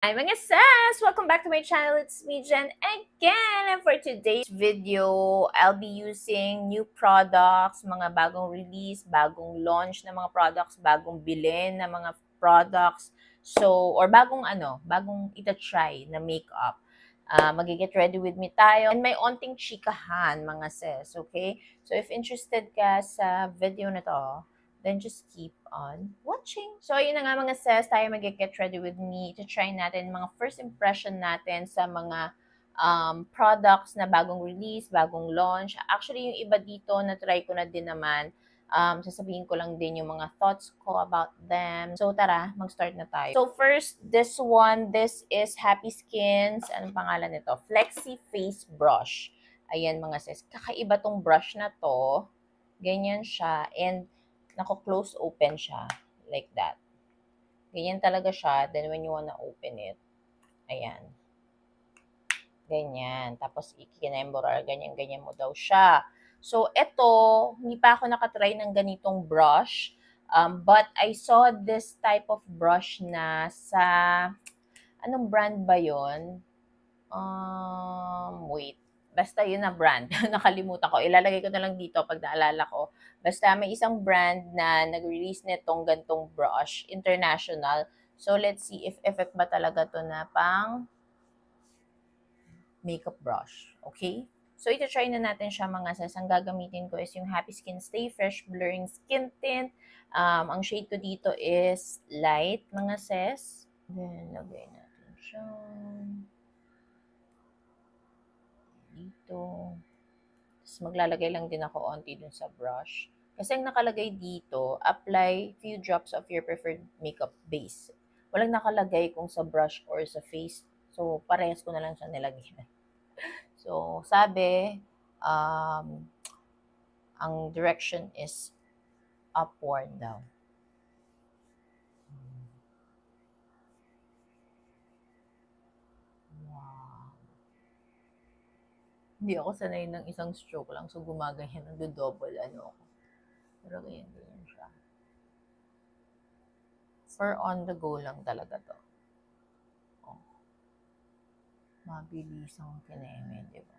Hi mga sis! Welcome back to my channel. It's me, Jen, again. And for today's video, I'll be using new products, mga bagong release, bagong launch na mga products, bagong bilhin na mga products. So, or bagong ita-try na makeup. Magiget ready with me tayo. And may onting chikahan, mga sis, okay? So, if interested ka sa video na to, then just keep on watching. So, ayun na nga mga sis, tayo mag-get ready with me to try natin mga first impression natin sa mga products na bagong release, bagong launch. Actually, yung iba dito, na-try ko na din naman. Sasabihin ko lang din yung mga thoughts ko about them. So, tara, mag-start na tayo. So, first, this is Happy Skins. Anong pangalan nito? Flexi Face Brush. Ayan mga sis, kakaiba tong brush na to. Ganyan siya. And nako-close open siya. Like that. Ganyan talaga siya. Then, when you wanna open it, ayan. Ganyan. Tapos, ikinembrar, ganyan-ganyan mo daw siya. So, ito, hindi pa ako nakatry ng ganitong brush. But, I saw this type of brush na sa, anong brand ba yon? Wait. Basta yun na brand. Nakalimutan ko. Ilalagay ko na lang dito pag naalala ko. Basta may isang brand na nag-release nitong gantong brush, international. So, let's see if effect ba talaga to na pang makeup brush. Okay? So, ito-try na natin siya mga sis. Ang gagamitin ko is yung Happy Skin Stay Fresh Blurring Skin Tint. Ang shade ko dito is light, mga sis. Then, lagay natin siya dito. Tapos maglalagay lang din ako onti dun sa brush. Kasi ang nakalagay dito, apply few drops of your preferred makeup base. Walang nakalagay kung sa brush or sa face. So, parehas ko na lang siya nilagyan. So, sabi, ang direction is upward daw. Wow. Hindi ako sanay ng isang stroke lang. So, gumaganyan. Nagdo-double ano ako. Pero ganyan siya. For on the go lang talaga to. Oh. Mabilis ang kineme, di ba?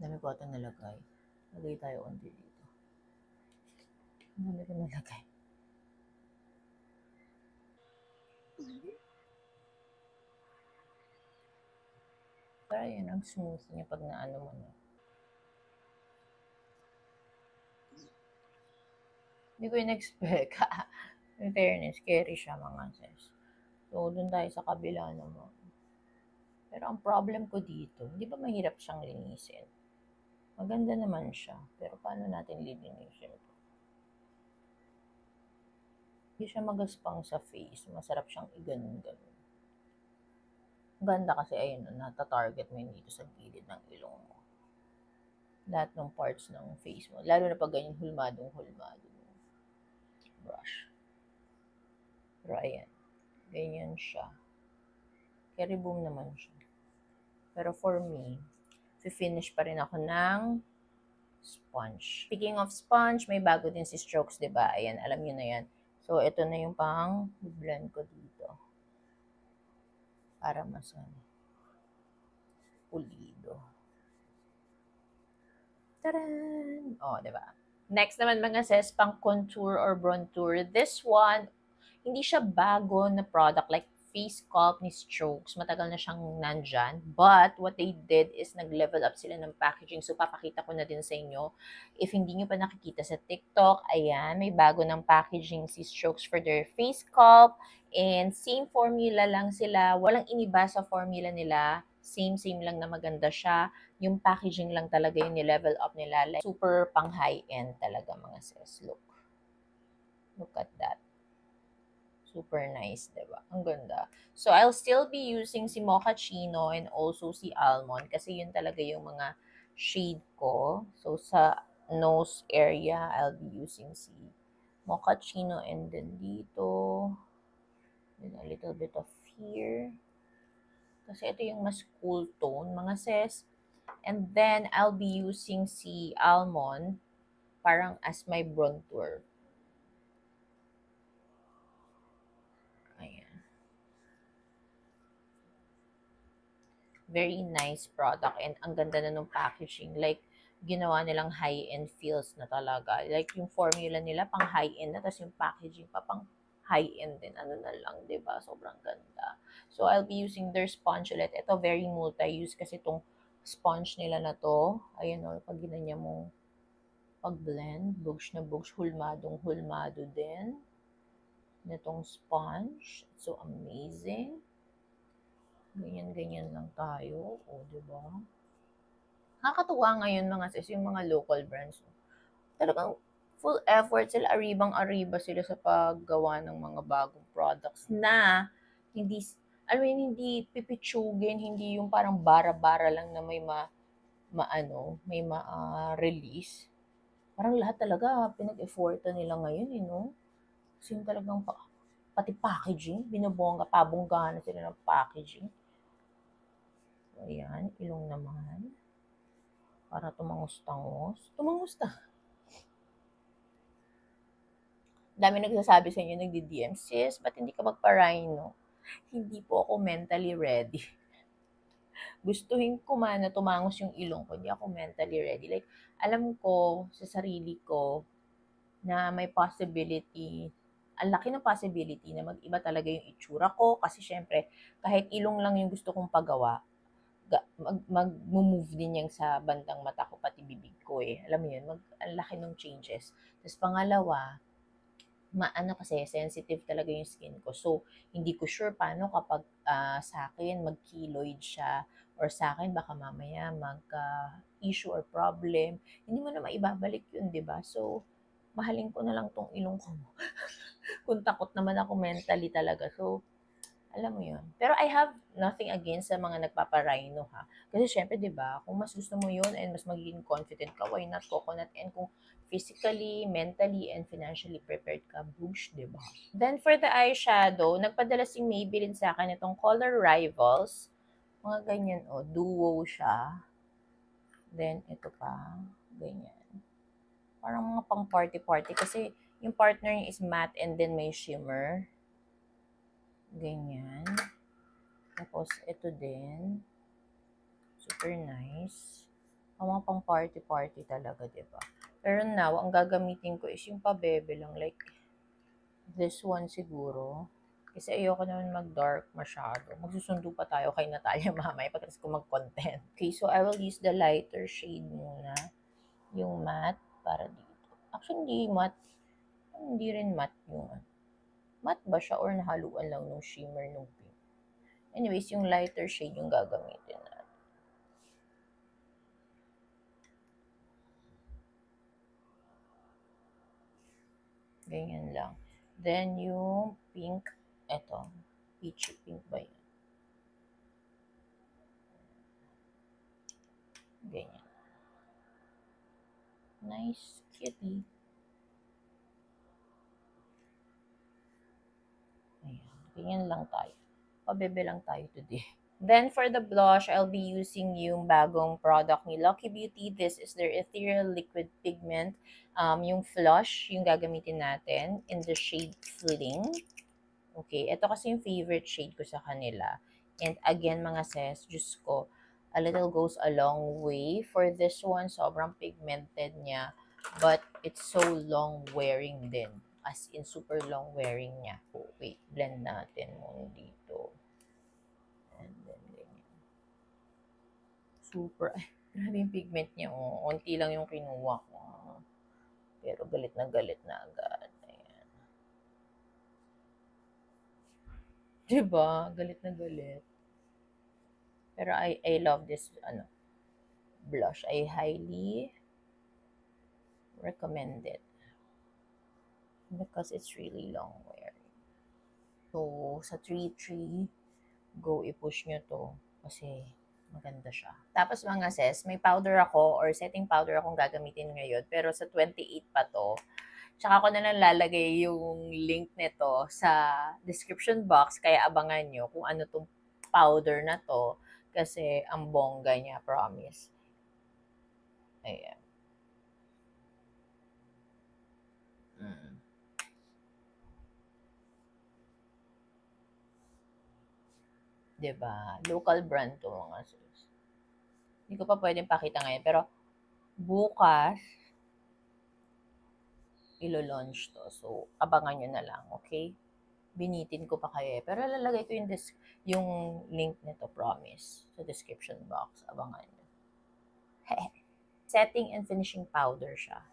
Dami ko ito nalagay. Lagay tayo onti dito. Dami ko nalagay. Pero yun, ang smooth niya pag naano mo na. Hindi ko in-expect. In fairness, scary siya mga sis. So, dun tayo sa kabila naman. Pero ang problem ko dito, hindi ba mahirap siyang linisin? Maganda naman siya. Pero paano natin lilinisin ito? Hindi siya magaspang sa face. Masarap siyang iganon-ganon. Ganda kasi ayun, nata-target mo yun dito sa gilid ng ilong mo. Lahat ng parts ng face mo. Lalo na pag ganyan hulmadong-hulmado. Brush. Pero ayan. Ganyan siya. Carry boom naman siya. Pero for me, finish pa rin ako ng sponge. Speaking of sponge, may bago din si Strokes, diba? Ayan, alam nyo na yan. So, ito na yung pang blend ko dito. Para mas pulido. Taran! O, diba? Next naman mga sis, pang contour or bronzer. This one, hindi siya bago na product like face sculpt ni Strokes. Matagal na siyang nandyan. But, what they did is nag-level up sila ng packaging. So, papakita ko na din sa inyo. If hindi nyo pa nakikita sa TikTok, ayan, may bago ng packaging si Strokes for their face sculpt. And same formula lang sila. Walang iniba sa formula nila. Same lang na maganda siya. Yung packaging lang talaga yung ni-level up nila. Like, super pang high-end talaga mga sis. Look at that. Super nice, diba? Ang ganda. So, I'll still be using si Mochaccino and also si Almond kasi yun talaga yung mga shade ko. So, sa nose area, I'll be using si Mochaccino and then dito, then a little bit of here. Kasi ito yung mas cool tone, mga sis. And then, I'll be using si Almond parang as my bronzer. Very nice product and ang ganda na ng packaging. Like, ginawa nilang high-end feels na talaga. Like, yung formula nila pang high-end na, tapos yung packaging pa pang high-end din. Ano na lang, 'di ba? Sobrang ganda. So, I'll be using their sponge ulit. Ito, very multi-use kasi itong sponge nila na to. Ayun o, pag ginanya mo pag-blend, bugs na bugs, hulmadong hulmado din. Nitong sponge. So, amazing. Ganyan-ganyan lang tayo. O, diba? Nakakatuwa ngayon mga sis, yung mga local brands. Talagang full effort sila, aribang-ariba sila sa paggawa ng mga bagong products na hindi, hindi pipitsugin, hindi yung parang bara-bara lang na may may ma-release. Parang lahat talaga pinag-effortan nila ngayon, no? Kasi yung talagang pati packaging, pabonggahan na sila ng packaging. Ayan, ilong naman. Para tumangos-tangos. Tumangusta. Dami nagsasabi sa inyo, nagdi-DM, sis, ba't hindi ka magpa-rhino? Hindi po ako mentally ready. Gustuhin ko man na tumangos yung ilong ko, hindi ako mentally ready. Like, alam ko sa sarili ko na may possibility, ang laki ng possibility na mag-iba talaga yung itsura ko kasi syempre, kahit ilong lang yung gusto kong pagawa, mag-move din yan sa bandang mata ko, pati bibig ko eh. Alam mo yun, ang laki ng changes. Tapos pangalawa, maano kasi, sensitive talaga yung skin ko. So, hindi ko sure paano kapag sa akin mag-keloid siya or sa akin baka mamaya mag-issue or problem. Hindi mo na maibabalik yun, di ba? So, mahalin ko na lang tong ilong ko. Kung takot naman ako mentally talaga. So, alam mo yun. Pero I have nothing against sa mga nagpaparhino ha. Kasi syempre, di ba, kung mas gusto mo yun and mas magiging confident ka, why not coconut? And kung physically, mentally, and financially prepared ka, bush, di ba? Then for the eyeshadow, nagpadala si Maybelline sa akin itong Color Rivals. Mga ganyan, duo siya. Then, ito pa, ganyan. Parang mga pang party-party kasi yung partner niya is matte and then may shimmer. Ganyan. Tapos, ito din. Super nice. Ang mga pang party-party talaga, diba? Pero now, ang gagamitin ko is yung pabebe lang. Like, this one siguro. Kasi ayoko naman mag-dark masyado. Magsusundo pa tayo kay Natalia mamaya pagkatapos ko mag-content. Okay, so I will use the lighter shade muna. Yung matte para dito. Actually, hindi matte. Hindi rin matte yung matte ba siya or nahaluan lang nung shimmer nung pink? Anyways, yung lighter shade yung gagamitin natin. Ganyan lang. Then, yung pink, eto. Peachy pink ba yun? Ganyan. Nice, cutie. Ayan. Ganyan lang tayo. Pabebe lang tayo today. Then, for the blush, I'll be using yung bagong product ni Lucky Beauty. This is their Ethereal Liquid Pigment. Yung flush, yung gagamitin natin in the shade Fling. Okay, ito kasi yung favorite shade ko sa kanila. And again, mga sis, Diyos ko, a little goes a long way. For this one, sobrang pigmented niya. But it's so long wearing din. As in, super long wearing niya. Oh, wait, blend natin muna dito. And then, ganyan. Super, ay, grabe yung pigment niya. Oh. Unti lang yung kinuha ko. Pero galit na agad. Ayan. Diba? Galit na galit. Pero I love this, blush. I highly recommend it. Because it's really long wearing. So, sa 3-3, go i-push nyo to. Kasi, maganda siya. Tapos mga sis, may powder ako or setting powder akong gagamitin ngayon. Pero sa 28 pa to. Tsaka ko na lang lalagay yung link nito sa description box. Kaya abangan nyo kung ano tong powder na to. Kasi ang bongga niya, promise. Ayan. 'Diba? Local brand 'to mga sis. Hindi ko pa pwedeng pakita ngayon, pero bukas, ilo-launch to. So, abangan nyo na lang, okay? Binitin ko pa kayo eh. Pero lalagay ko yung link nito, promise, sa description box. Abangan nyo. Setting and finishing powder siya.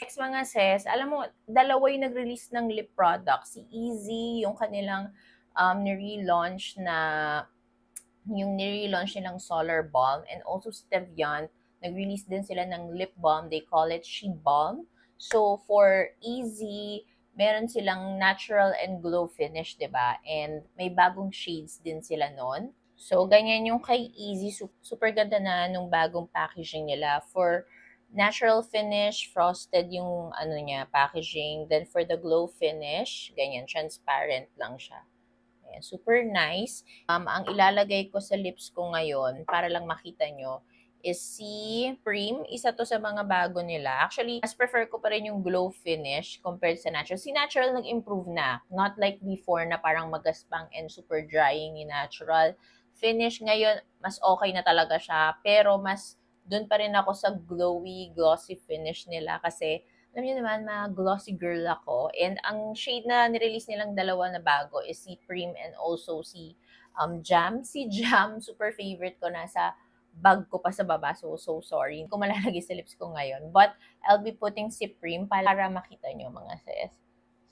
Next mga sis, alam mo, dalawa yung nag-release ng lip product. Si Easy, yung kanilang ni-relaunch nilang Solar Balm, and also Stevian, nag-release din sila ng lip balm. They call it She Balm. So, for Easy, meron silang natural and glow finish, 'di ba? And may bagong shades din sila nun. So, ganyan yung kay Easy. Super ganda na nung bagong packaging nila. For natural finish, frosted yung packaging. Then for the glow finish, ganyan, transparent lang siya. Ayan, super nice. Ang ilalagay ko sa lips ko ngayon, para lang makita nyo, is si Prim. Isa to sa mga bago nila. Actually, mas prefer ko pa rin yung glow finish compared sa natural. Si natural nag-improve na. Not like before na parang magaspang and super drying ni natural. Finish ngayon, mas okay na talaga siya. Pero mas doon pa rin ako sa glowy, glossy finish nila kasi alam niyo naman, glossy girl ako. And ang shade na nirelease nilang dalawa na bago is si Prim and also si Jam. Si Jam, super favorite ko. Nasa bag ko pa sa baba. So sorry. Hindi ko malalagay sa lips ko ngayon. But I'll be putting si Prim para makita nyo mga sis.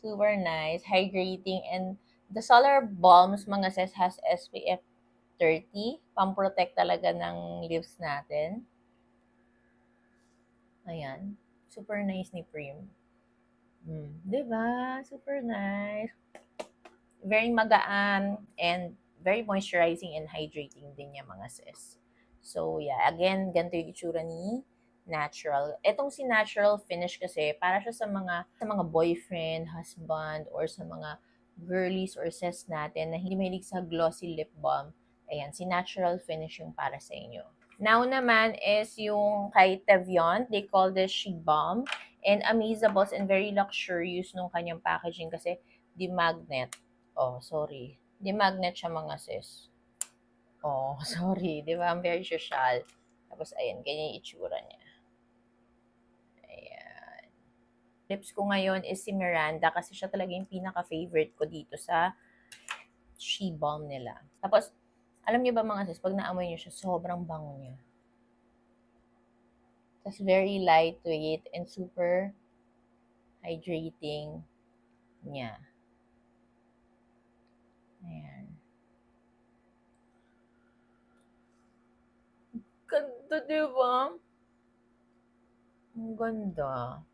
Super nice, hydrating, and the Solar Balms mga sis has SPF 30. Pang-protect talaga ng lips natin. Ayan. Super nice ni Prim. Diba? Super nice. Very magaan and very moisturizing and hydrating din niya mga sis. So, yeah. Again, ganito yung itsura ni natural. Etong si natural finish kasi, para siya sa mga boyfriend, husband, or sa mga girlies or sis natin na hindi mahilig sa glossy lip balm. Ayan, si natural finish yung para sa inyo. Now naman is yung kay Tevion. They call this She Balm. And amazables and very luxurious nung kanyang packaging kasi di magnet. Oh, sorry. Di magnet siya mga sis. Oh, sorry. Di ba? Very social. Tapos, ayan. Ganyan yung itsura niya. Ayan. Lips ko ngayon is si Miranda kasi siya talaga yung pinaka-favorite ko dito sa She Balm nila. Tapos, alam niyo ba mga sis, pag naamoy niyo siya, sobrang bango niya. Tapos very lightweight and super hydrating niya. Ayan. Ganda, diba? Ang ganda.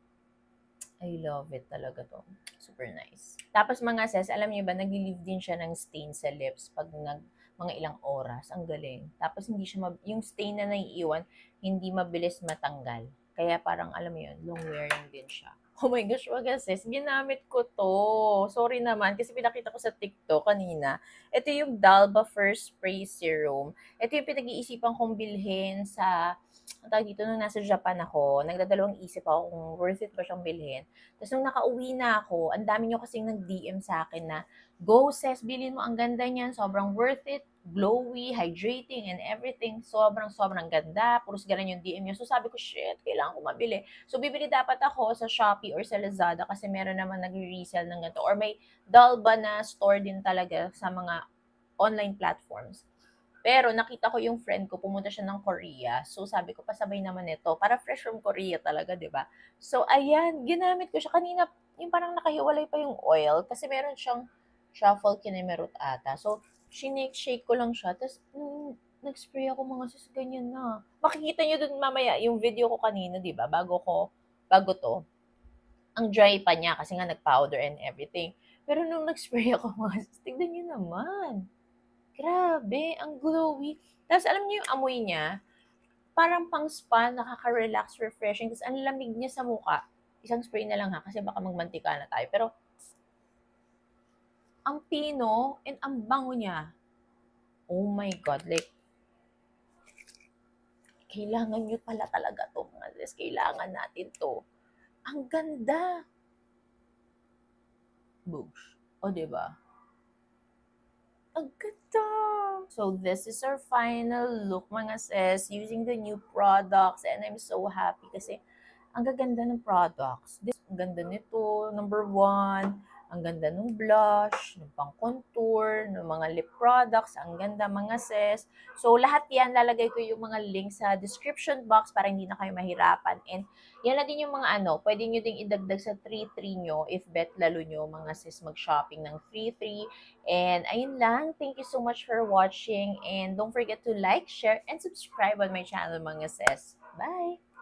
I love it talaga to. Super nice. Tapos mga sis, alam niyo ba, nag-leave din siya ng stain sa lips pag mga ilang oras. Ang galing. Tapos hindi siya, yung stain na naiiwan, hindi mabilis matanggal. Kaya parang, alam mo yun, long wearing din siya. Oh my gosh, wag sis, ginamit ko to. Sorry naman, kasi pinakita ko sa TikTok kanina. Ito yung Dalba First Spray Serum. Ito yung pinag-iisipan kong bilhin sa ang tawag dito, nung nasa Japan ako, nagdadalawang isip ako kung worth it ba siyang bilhin. Tapos nung nakauwi na ako, ang dami nyo kasing nag-DM sa akin na, go sis, bilhin mo, ang ganda niyan, sobrang worth it, glowy, hydrating, and everything. Sobrang ganda. Puros ganun yung DM nyo. So sabi ko, shit, kailangan ko mabili. So bibili dapat ako sa Shopee or sa Lazada kasi meron naman nag-resell ng ganito. Or may Dalba na store din talaga sa mga online platforms. Pero nakita ko yung friend ko, pumunta siya ng Korea. So sabi ko, pasabay naman ito. Para fresh from Korea talaga, di ba? So ayan, ginamit ko siya. Kanina, yung parang nakahiwalay pa yung oil. Kasi meron siyang truffle kinemerut ata. So, shake ko lang siya. Tapos, nag-spray ako mga sis, ganyan na. Makikita nyo dun mamaya yung video ko kanina, di ba? Bago to. Ang dry pa niya kasi nga nag-powder and everything. Pero nung nag-spray ako mga sis, tignan nyo naman. Grabe, ang glowy. Tapos alam niyo yung amoy niya, parang pang spa, nakaka-relax, refreshing. Tapos ang lamig niya sa mukha. Isang spray na lang ha, kasi baka magmantika na tayo. Pero, ang pino and ang bango niya. Oh my God, like, kailangan nyo pala talaga to mga sis. Kailangan natin to. Ang ganda. Boosh. O, diba? Ang ganda! So, this is our final look, mga sis, using the new products. And I'm so happy kasi ang gaganda ng products. Ang ganda nito, number one. Ang ganda ng blush, ng pang-contour, ng mga lip products. Ang ganda, mga sis. So, lahat yan, lalagay ko yung mga links sa description box para hindi na kayo mahirapan. And yan na din yung mga pwede nyo ding idagdag sa 3-3 nyo if bet lalo nyo, mga sis, mag-shopping ng 3-3. And ayun lang. Thank you so much for watching. And don't forget to like, share, and subscribe on my channel, mga sis. Bye!